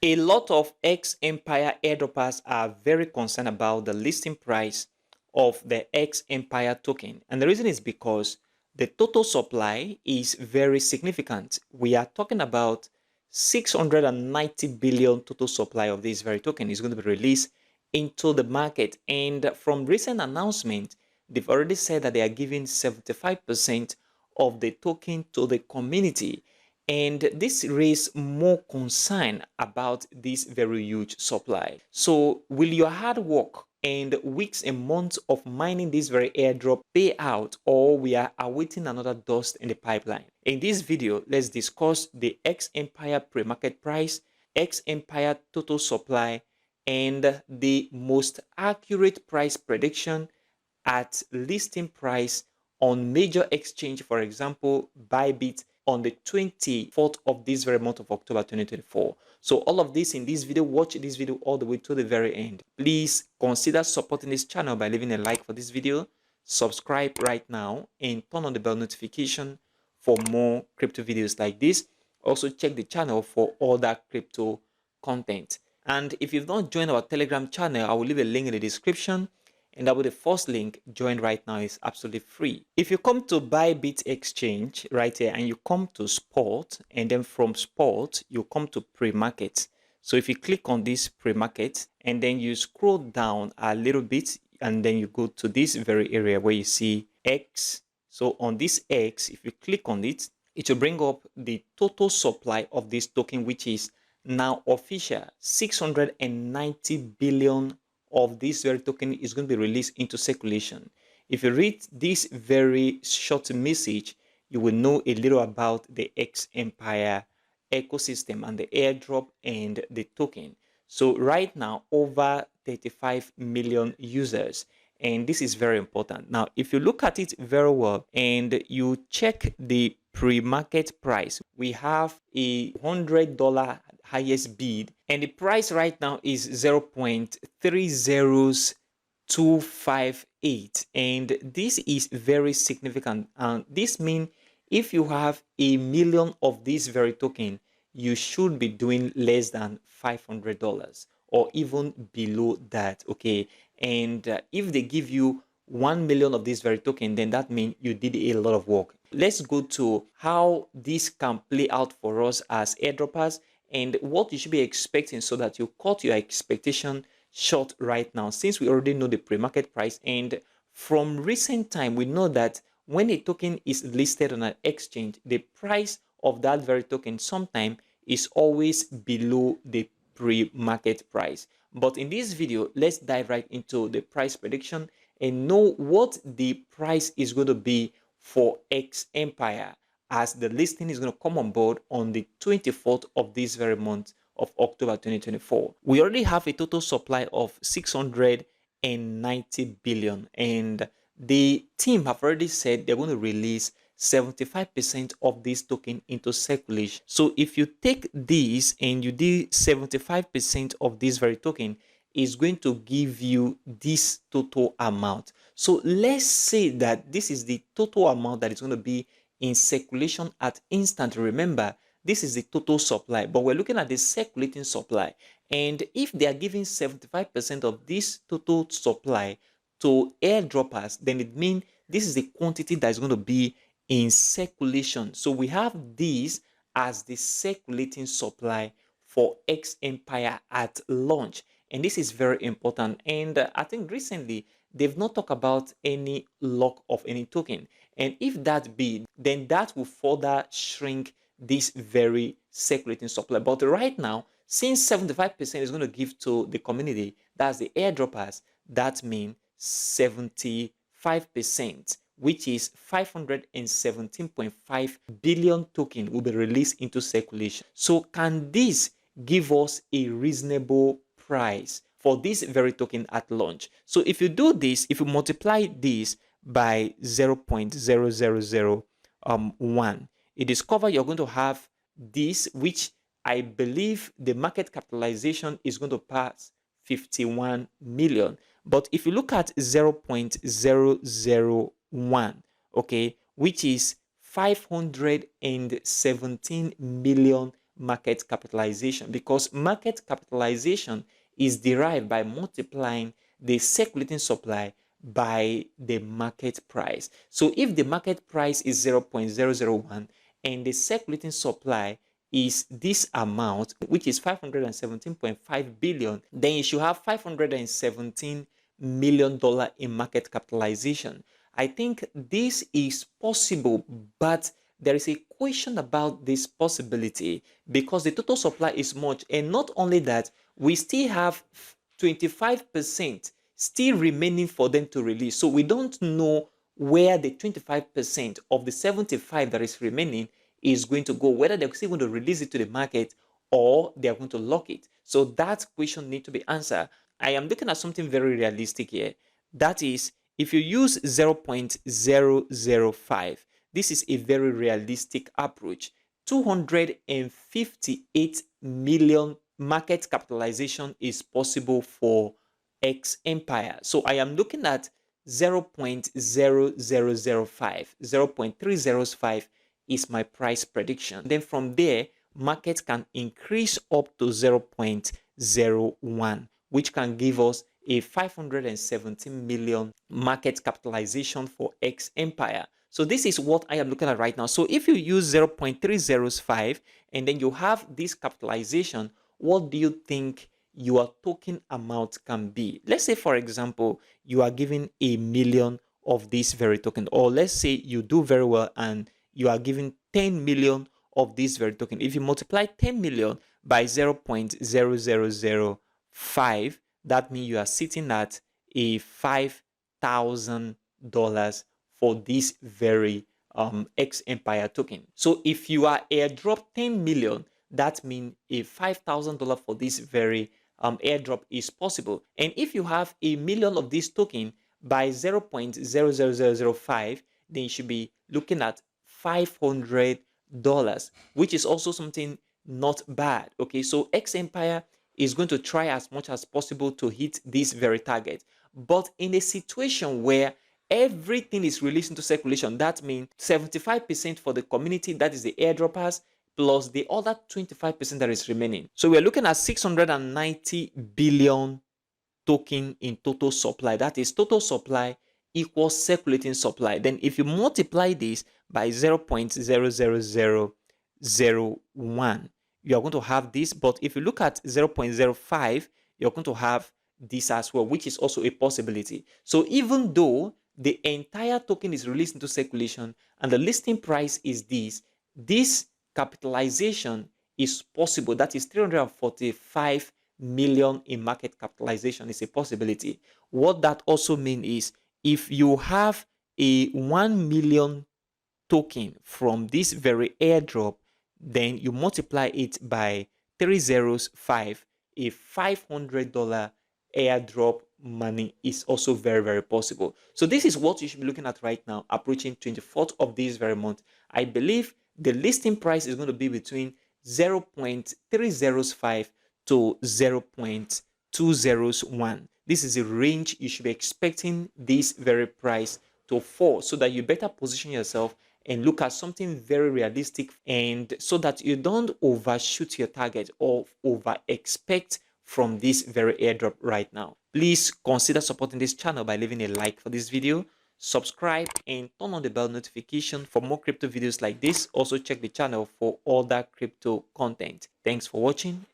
A lot of X-Empire airdroppers are very concerned about the listing price of the X-Empire token. And the reason is because the total supply is very significant. We are talking about 690 billion total supply of this very token is going to be released into the market. And from recent announcement, they've already said that they are giving 75% of the token to the community. And this raised more concern about this very huge supply. So will your hard work and weeks and months of mining this very airdrop pay out, or we are awaiting another dust in the pipeline? In this video, let's discuss the X-Empire pre-market price, X-Empire total supply, and the most accurate price prediction at listing price on major exchange, for example, Bybit, on the 24th of this very month of October 2024. So all of this in this video, watch this video all the way to the very end. Please consider supporting this channel by leaving a like for this video, subscribe right now, and turn on the bell notification for more crypto videos like this. Also check the channel for other crypto content. And if you've not joined our Telegram channel, I will leave a link in the description. And that will be the first link. Join right now, is absolutely free. If you come to Bybit exchange right here and you come to sport, and then from sport you come to pre-market. So if you click on this pre-market and then you scroll down a little bit and then you go to this very area where you see X. So on this X, if you click on it, it will bring up the total supply of this token, which is now official 690 billion of this very token is going to be released into circulation. If you read this very short message, you will know a little about the X-Empire ecosystem and the airdrop and the token. So right now, over 35 million users. And this is very important. Now, if you look at it very well and you check the pre-market price, we have a $100 highest bid, and the price right now is 0.30258, and this is very significant. And this means if you have a million of this very token, you should be doing less than $500 or even below that. Okay, and if they give you 1 million of this very token, then that means you did a lot of work. Let's go to how this can play out for us as airdroppers and what you should be expecting so that you cut your expectation short right now, since we already know the pre-market price. And from recent time, we know that when a token is listed on an exchange, the price of that very token sometimes is always below the pre-market price. But in this video, let's dive right into the price prediction and know what the price is going to be for X-Empire, as the listing is going to come on board on the 24th of this very month of October 2024. We already have a total supply of 690 billion, and the team have already said they're going to release 75% of this token into circulation. So if you take this and you do 75% of this very token, is going to give you this total amount. So let's say that this is the total amount that is going to be in circulation at instant. Remember, this is the total supply, but we're looking at the circulating supply. And if they are giving 75% of this total supply to airdroppers, then it means this is the quantity that is going to be in circulation. So we have this as the circulating supply for X-Empire at launch. And this is very important. And I think recently they've not talked about any lock of any token. And if that be, then that will further shrink this very circulating supply. But right now, since 75% is going to give to the community, that's the airdroppers, that means 75%, which is 517.5 billion token will be released into circulation. So can this give us a reasonable price for this very token at launch? So if you do this, if you multiply this by 0.0001, you discover you're going to have this, which I believe the market capitalization is going to pass 51 million. But if you look at 0.001, okay, which is 517 million market capitalization, because market capitalization is derived by multiplying the circulating supply by the market price. So if the market price is 0.001 and the circulating supply is this amount, which is 517.5 billion, then you should have $517 million in market capitalization. I think this is possible, but there is a question about this possibility because the total supply is much. And not only that, we still have 25% still remaining for them to release. So we don't know where the 25% of the 75 that is remaining is going to go, whether they're still going to release it to the market or they're going to lock it. So that question needs to be answered. I am looking at something very realistic here. That is, if you use 0.005, this is a very realistic approach. 258 million market capitalization is possible for X Empire. So I am looking at 0.0005, 0.305 is my price prediction. Then from there, market can increase up to 0.01, which can give us a 517 million market capitalization for X Empire. So this is what I am looking at right now. So if you use 0.305 and then you have this capitalization, what do you think your token amount can be? Let's say, for example, you are given a million of this very token, or let's say you do very well and you are given 10 million of this very token. If you multiply 10 million by 0.0005, that means you are sitting at a $5,000 for this very X Empire token. So if you are airdrop 10 million, that means a $5,000 for this very airdrop is possible. And if you have a million of this token by 0.00005, then you should be looking at $500, which is also something not bad. Okay, so X Empire is going to try as much as possible to hit this very target. But in a situation where everything is released into circulation, that means 75% for the community, that is the airdroppers, plus the other 25% that is remaining. So we're looking at 690 billion token in total supply. That is total supply equals circulating supply. Then if you multiply this by 0.00001, you are going to have this. But if you look at 0.05, you're going to have this as well, which is also a possibility. So even though the entire token is released into circulation and the listing price is this capitalization is possible. That is 345 million in market capitalization is a possibility. What that also means is if you have a 1 million token from this very airdrop, then you multiply it by 305, a $500 airdrop money is also very, very possible. So this is what you should be looking at right now, approaching 24th of this very month. I believe the listing price is going to be between 0.305 to 0.201. This is a range you should be expecting this very price to fall, so that you better position yourself and look at something very realistic, and so that you don't overshoot your target or over expect from this very airdrop right now. Please consider supporting this channel by leaving a like for this video, subscribe, and turn on the bell notification for more crypto videos like this. Also check the channel for other crypto content. Thanks for watching.